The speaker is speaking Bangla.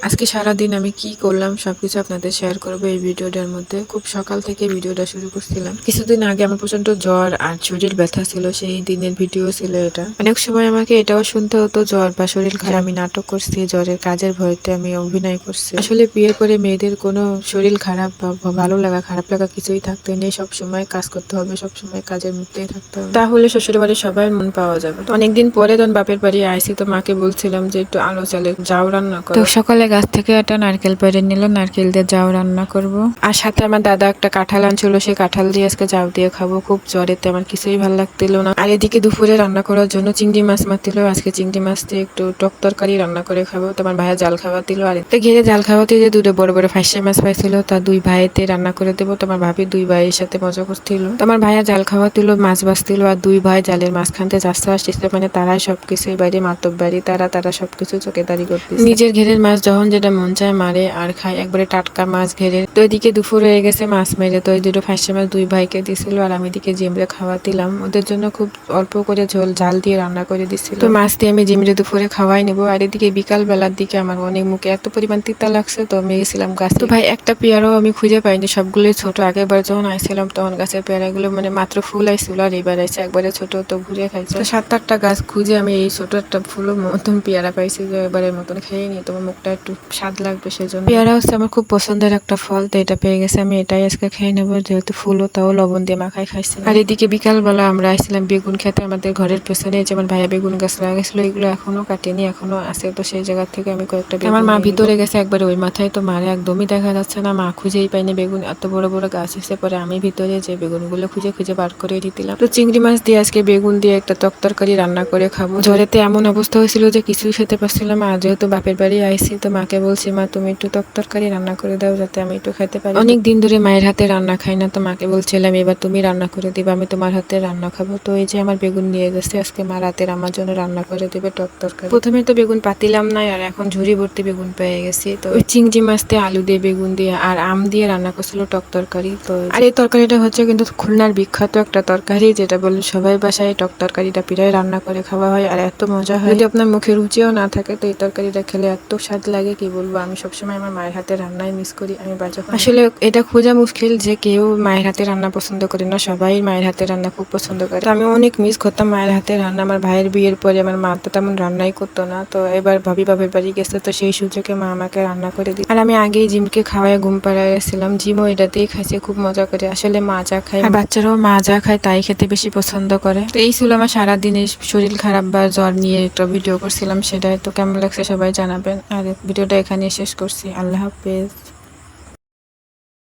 আজকে সারাদিন আমি কি করলাম সবকিছু আপনাদের শেয়ার করবো এই ভিডিওটার মধ্যে। খুব সকাল থেকে ভিডিওটা শুরু করছিলাম। কিছুদিন আগে আমার প্রচন্ড জ্বর আর শরীর ব্যথা ছিল, সেই দিনের ভিডিও ছিল এটা। অনেক সময় আমাকে এটাও শুনতে হতো জ্বর বা শরীর খারাপ, আমি নাটক করছি, জ্বরের কাজের ভয়তে আমি অভিনয় করছি। আসলে বিয়ের পরে মেয়েদের কোনো শরীর খারাপ বা ভালো লাগা খারাপ লাগা কিছুই থাকতে নেই। সবসময় কাজ করতে হবে, সবসময় কাজের মধ্যেই থাকতে হবে, তাহলে শ্বশুর বাড়ির সবাই মন পাওয়া যাবে। তো অনেকদিন পরে যখন বাপের বাড়ি আইসি, তো মাকে বলছিলাম যে একটু আলো চালে যাও রান্না করো। তো সকালে গাছ থেকে একটা নারকেল পেড়ে নিল, নারকেল দিয়ে যাও রান্না করব। আর সাথে আমার দাদা একটা কাঁঠাল আনছিল, সেই কাঁঠাল দিয়ে আজকে যাও দিয়ে খাবো। খুব জ্বরেতে আমার কিছুই ভালো লাগছিল না। আর এদিকে দুপুরে রান্না করার জন্য চিংড়ি মাছ মারছিল, আজকে চিংড়ি মাছ দিয়ে একটু টক তরকারি রান্না করে খাবো। তোমার ভাইয়া জাল খাওয়া দিল, আর এতে ঘিরে জাল খাওয়াতে যে দুটো বড় বড় ফাঁসে মাছ পাইছিল, তা দুই ভাইতে রান্না করে দেবো। তোমার ভাবি দুই ভাইয়ের সাথে মজা করছিল। তোমার ভাইয়া জাল খাওয়া দিল, মাছ বাঁচছিল, আর দুই ভাই জালের মাঝখানতে যাচ্ছে আসতেছিল, মানে তারাই সবকিছুই বাইরে মাতব বাড়ি, তারা সবকিছু চোখেদারি করতেছে। নিজের ঘেরের মাছ যখন যেটা মন চায় মারে আর খায়, একবারে টাটকা মাছ ঘেরে। তো এদিকে দুপুর হয়ে গেছে, মাছ মেরে তো ওই দুটো ফাঁসে মাছ দুই ভাইকে দিছিল, আর আমি দিকে জিমরে খাওয়া দিলাম। ওদের জন্য খুব অল্প করে ঝোল ঝাল দিয়ে রান্না করে দিছিল। তো মাছ দিয়ে আমি জিমরে দুপুরে খাওয়াই নেবো। আর এদিকে বিকাল বেলার দিকে আমার অনেক মুখে এত পরিমাণ তিতা লাগছে, তো আমি গেছিলাম গাছে। তো ভাই একটা পেয়ারাও আমি খুঁজে পাইনি, সবগুলোই ছোট। আগেরবার যখন আইছিলাম তখন গাছের পেয়ারাগুলো মানে মাত্র ফুল আইছিল, আর এবার আইছে একবারে ছোট, তো ঘুরে খাইছে। তো 7-8টা গাছ খুঁজে আমি এই ছোট একটা ফুলের মতন পেয়ারা পাইছি, যে এবারের মতন খেয়ে নি, তোমার মুখটা একটু স্বাদ লাগবে সেজন্য। পেয়ারা হচ্ছে আমার খুব পছন্দের একটা ফল, তো এটা পেয়ে গেছে, আমি এটাই আজকে খেয়ে নেবো, যেহেতু ফুলও তাও লবণ দিয়ে মাখাই খাইছি। আর এদিকে বিকালবেলা আমরা আসছিলাম বেগুন খেতে, আমাদের ঘরের পেছনে যেমন ভাইয়া বেগুন গাছ লাগাইছিল, এগুলো এখনো কাটেনি, এখনো আছে। তো সেই জায়গা থেকে আমি কয়েকটা আমার মা ভিতরে গেছে একবার ওই মাথায়, তো মারে একদমই দেখা যাচ্ছে না, মা খুঁজেই পাইনি বেগুন, এত বড় বড় গাছ এসে পরে আমি ভিতরে যে বেগুনগুলো খুঁজে খুঁজে বার করে দিলাম। তো চিংড়ি মাছ দিয়ে আজকে বেগুন দিয়ে একটা তরকারি রান্না করে খাবো। জ্বরেতে এমন অবস্থা হয়েছিল যে কিছুই খেতে পারছিলাম না। যেহেতু বাপের বাড়ি আইসি, তো মাকে বলছি, মা তুমি একটু তরকারি রান্না করে দাও যাতে আমি একটু খেতে পারি। অনেক দিন ধরে মায়ের হাতে রান্না খাই না, তো মাকে বলছিলাম এবার তুমি রান্না করে দিবা, আমি তোমার হাতে রান্না খাবো। তো এই যে আমার বেগুন নিয়ে গেছে, আজকে মা রাতের আমার জন্য রান্না করে দেবে তরকারি। প্রথমে তো বেগুন পাতিলাম না, আর এখন ঝুড়ি ভর্তি বেগুন পেয়ে গেছি। তো ওই চিংড়ি মাছ দিয়ে আলু দিয়ে বেগুন দিয়ে আর আম দিয়ে রান্না করছিল তরকারি। তো আর এই তরকারিটা হচ্ছে কিন্তু খুলনার বিখ্যাত একটা তরকারি, যেটা বলে সবাই বাসায় তরকারিটা পিড়ায় রান্না করে খাওয়া হয়, আর এত মজা হয়। যদি আপনার মুখে রুচিও না থাকে, তো এই তরকারিটা খেলে এত স্বাদ লাগে কি বলবো। আমি সবসময় আমার মায়ের হাতে রান্নাই মিস করি। আমি বাজা আসলে এটা খোঁজা মুশকিল যে কেউ মায়ের হাতে রান্না পছন্দ করে না, সবাই মায়ের হাতে রান্না খুব পছন্দ করে। তো আমি অনেক মিস করতাম মায়ের হাতে রান্না। আমার ভাইয়ের বিয়ের পরে আমার মা তো তেমন রান্নাই করতো না, তো এবার ভাবি বাপের বাড়ি গেছে, তো সেই সুযোগে মা আমাকে রান্না করে দিই। আর আমি আগেই জিমকে খাওয়াই ঘুম পাড়াইছিলাম, জিমও এটাতেই খাইছে খুব মজা করে। আসলে মা যা খায় আর বাচ্চারাও মা যা খায় তাই খেতে বেশি পছন্দ করে। তো এই ছিল আমার সারাদিনের শরীর খারাপ বা জ্বর নিয়ে একটা ভিডিও করছিলাম, সেটাই। তো কেমন লাগছে সবাই জানাবেন, আর ভিডিওটা এখানে শেষ করছি। আল্লাহ হাফেজ।